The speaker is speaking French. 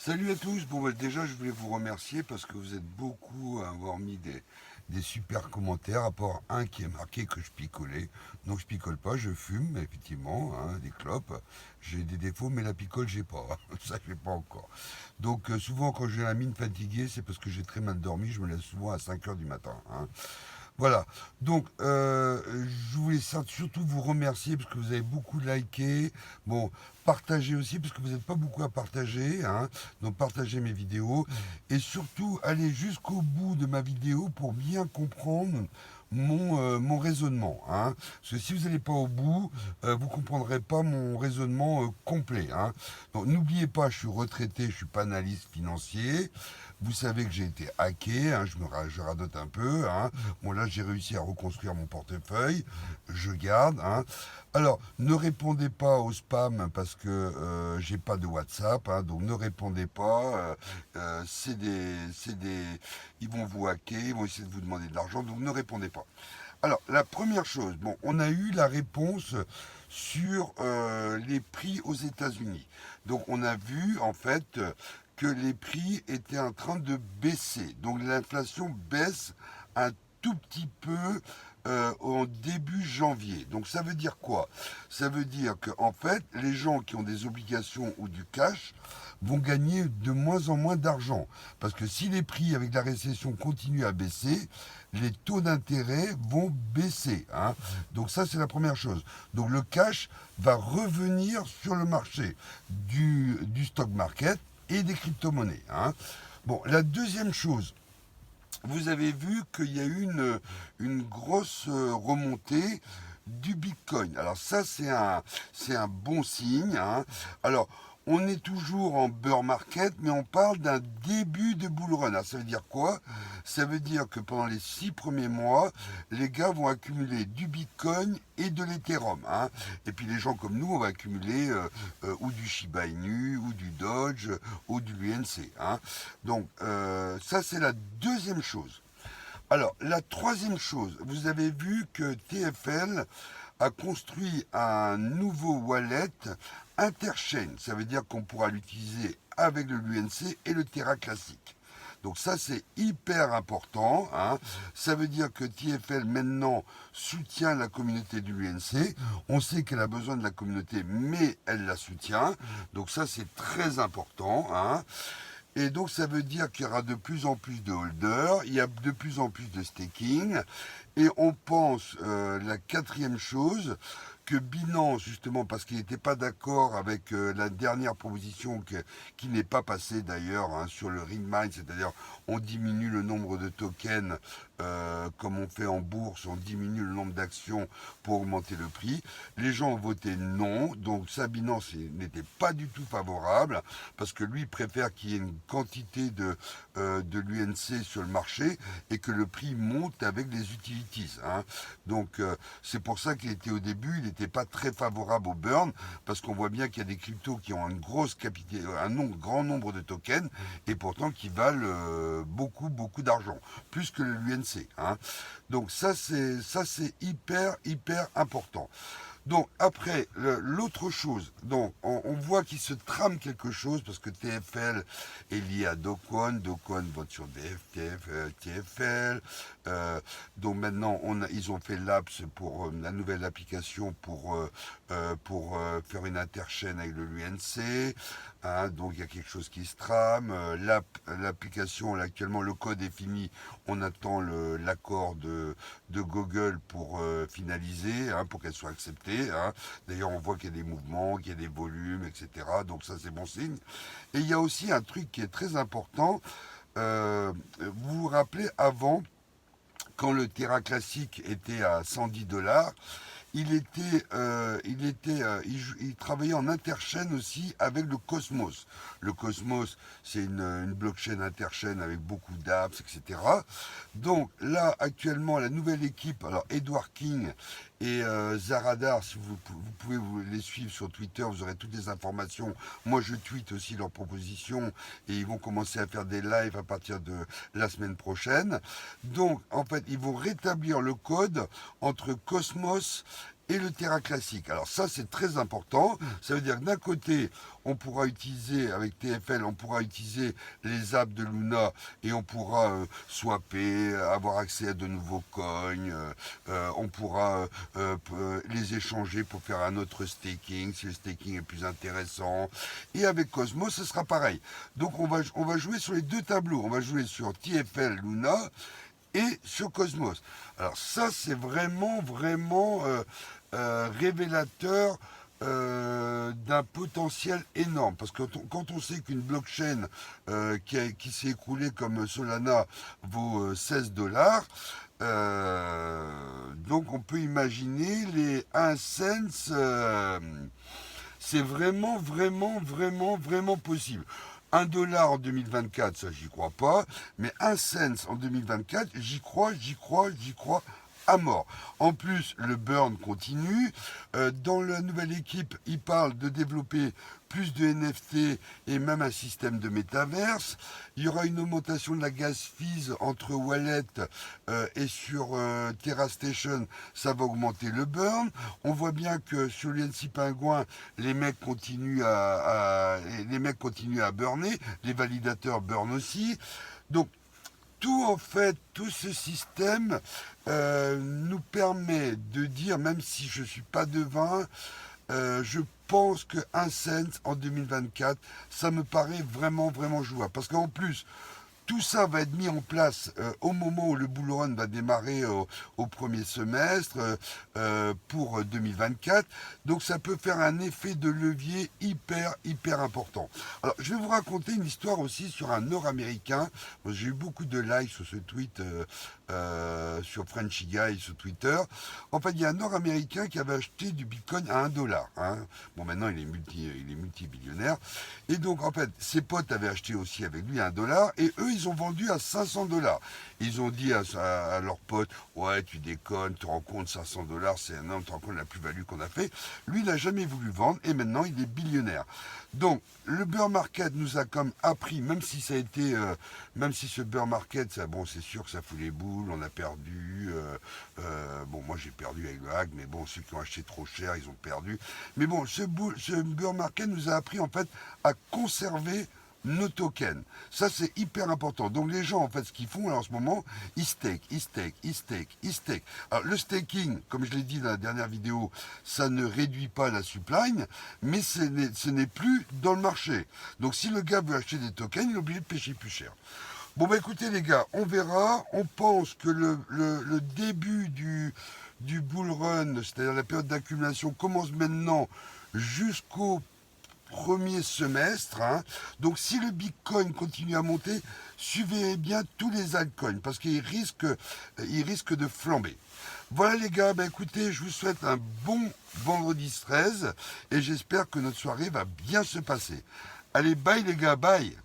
Salut à tous. Bon, bah, déjà, je voulais vous remercier parce que vous êtes beaucoup à avoir mis des super commentaires, à part un qui est marqué que je picolais. Non, je picole pas, je fume, effectivement, hein, des clopes. J'ai des défauts, mais la picole, j'ai pas. Ça, je pas encore. Donc, souvent, quand j'ai la mine fatiguée, c'est parce que j'ai très mal dormi. Je me lève souvent à 5 heures du matin, hein. Voilà. Donc, je voulais surtout vous remercier parce que vous avez beaucoup liké. Bon, partagez aussi parce que vous n'êtes pas beaucoup à partager, hein. Donc, partagez mes vidéos. Et surtout, allez jusqu'au bout de ma vidéo pour bien comprendre mon raisonnement, hein. Parce que si vous n'allez pas au bout, vous ne comprendrez pas mon raisonnement complet, hein. Donc, n'oubliez pas, je suis retraité, je ne suis pas analyste financier. Vous savez que j'ai été hacké, hein, je radote un peu, hein. Bon, là, j'ai réussi à reconstruire mon portefeuille. Je garde, hein. Alors, ne répondez pas au spam parce que j'ai pas de WhatsApp, hein, donc ne répondez pas. Ils vont vous hacker, ils vont essayer de vous demander de l'argent, donc ne répondez pas. Alors, la première chose, bon, on a eu la réponse sur les prix aux États-Unis. Donc, on a vu en fait que les prix étaient en train de baisser. Donc, l'inflation baisse un tout petit peu en début janvier. Donc, ça veut dire quoi? Ça veut dire que en fait, les gens qui ont des obligations ou du cash vont gagner de moins en moins d'argent. Parce que si les prix avec la récession continuent à baisser, les taux d'intérêt vont baisser, hein. Donc ça, c'est la première chose. Donc le cash va revenir sur le marché du stock market et des crypto-monnaies, hein. Bon, la deuxième chose, vous avez vu qu'il y a eu une grosse remontée du Bitcoin. Alors ça, c'est un bon signe, hein. Alors, on est toujours en bear market, mais on parle d'un début de bull run. Alors, ça veut dire quoi? Ça veut dire que pendant les 6 premiers mois, les gars vont accumuler du Bitcoin et de l'Ethereum, hein. Et puis les gens comme nous, on va accumuler ou du Shiba Inu, ou du Doge, ou du UNC, hein. Donc ça, c'est la deuxième chose. Alors, la troisième chose, vous avez vu que TFL a construit un nouveau wallet interchain. Ça veut dire qu'on pourra l'utiliser avec le l'UNC et le Terra classique. Donc ça, c'est hyper important, hein. Ça veut dire que TFL maintenant soutient la communauté du l'UNC. On sait qu'elle a besoin de la communauté, mais elle la soutient. Donc ça, c'est très important, hein. Et donc ça veut dire qu'il y aura de plus en plus de holders, il y a de plus en plus de staking, et on pense, la quatrième chose, que Binance, justement, parce qu'il n'était pas d'accord avec la dernière proposition qui n'est pas passée d'ailleurs, hein, sur le ring mine, c'est-à-dire on diminue le nombre de tokens comme on fait en bourse, on diminue le nombre d'actions pour augmenter le prix. Les gens ont voté non, donc ça, Binance n'était pas du tout favorable, parce que lui préfère qu'il y ait une quantité de l'UNC sur le marché et que le prix monte avec les utilities, hein. Donc c'est pour ça qu'il était au début, il n'était pas très favorable au burn, parce qu'on voit bien qu'il y a des cryptos qui ont une grosse capitale, grand nombre de tokens, et pourtant qui valent beaucoup d'argent, plus que l'UNC, hein. Donc ça c'est hyper important. Donc après, l'autre chose, donc on voit qu'il se trame quelque chose parce que TFL est lié à Dokwon, Dokwon vote sur TFL, donc maintenant ils ont fait l'apps pour la nouvelle application pour faire une interchaîne avec le l'UNC, hein, donc il y a quelque chose qui se trame, l'application actuellement le code est fini, on attend l'accord de Google pour finaliser, hein, pour qu'elle soit acceptée, hein. D'ailleurs, on voit qu'il y a des mouvements, qu'il y a des volumes, etc. Donc ça, c'est bon signe. Et il y a aussi un truc qui est très important. Vous vous rappelez, avant, quand le Terra classique était à 110 $, il travaillait en interchaîne aussi avec le Cosmos. Le Cosmos, c'est une blockchain interchaîne avec beaucoup d'apps, etc. Donc là, actuellement, la nouvelle équipe, alors Edward King et Zaradar, si vous pouvez les suivre sur Twitter, vous aurez toutes les informations. Moi, je tweete aussi leurs propositions et ils vont commencer à faire des lives à partir de la semaine prochaine. Donc, en fait, ils vont rétablir le code entre Cosmos et le Terra classique. Alors ça, c'est très important. Ça veut dire que d'un côté, on pourra utiliser, avec TFL, on pourra utiliser les apps de Luna et on pourra swapper, avoir accès à de nouveaux coins, on pourra les échanger pour faire un autre staking, si le staking est plus intéressant. Et avec Cosmos, ce sera pareil. Donc on va jouer sur les deux tableaux. On va jouer sur TFL Luna et sur Cosmos. Alors ça, c'est vraiment révélateur d'un potentiel énorme. Parce que quand on sait qu'une blockchain qui s'est écoulée comme Solana vaut 16 $, donc on peut imaginer les 1 cent, c'est vraiment possible. 1 $ en 2024, ça j'y crois pas, mais 1 cent en 2024, j'y crois à mort. En plus, le burn continue. Dans la nouvelle équipe, il parle de développer plus de NFT et même un système de métaverse. Il y aura une augmentation de la gas fees entre Wallet et sur Terra Station, ça va augmenter le burn. On voit bien que sur l'UNC Pingouin, les mecs continuent à burner, les validateurs burn aussi. Donc tout en fait, tout ce système nous permet de dire, même si je ne suis pas devin, je pense que 1 cent en 2024, ça me paraît vraiment jouable. Parce qu'en plus, tout ça va être mis en place au moment où le bull run va démarrer au premier semestre pour 2024. Donc ça peut faire un effet de levier hyper important. Alors je vais vous raconter une histoire aussi sur un Nord-Américain. J'ai eu beaucoup de likes sur ce tweet sur Frenchy Guy sur Twitter. En fait, il y a un Nord-Américain qui avait acheté du Bitcoin à 1 $. Hein. Bon, maintenant il est multi-billionnaire. Et donc en fait, ses potes avaient acheté aussi avec lui à 1 $. Et eux, ils ont vendu à 500 $. Ils ont dit à leurs potes, ouais, tu déconnes, tu te rends compte, 500 $, c'est énorme, tu te rends compte de la plus-value qu'on a fait. Lui, il n'a jamais voulu vendre et maintenant, il est billionnaire. Donc, le bear market nous a comme appris, même si ça a été, même si ce bear market, ça, bon, c'est sûr que ça fout les boules, on a perdu. Bon, moi, j'ai perdu avec le hack, mais bon, ceux qui ont acheté trop cher, ils ont perdu. Mais bon, ce bear market nous a appris, en fait, à conserver nos tokens. Ça, c'est hyper important. Donc, les gens, en fait, ce qu'ils font, là, en ce moment, ils stake. Alors, le staking, comme je l'ai dit dans la dernière vidéo, ça ne réduit pas la supply, mais ce n'est plus dans le marché. Donc, si le gars veut acheter des tokens, il est obligé de pêcher plus cher. Bon, bah, écoutez, les gars, on verra. On pense que le début du bull run, c'est-à-dire la période d'accumulation, commence maintenant jusqu'au premier semestre. Hein. Donc si le Bitcoin continue à monter, suivez bien tous les altcoins parce qu'il risque de flamber. Voilà les gars, bah écoutez, je vous souhaite un bon vendredi 13 et j'espère que notre soirée va bien se passer. Allez, bye les gars, bye.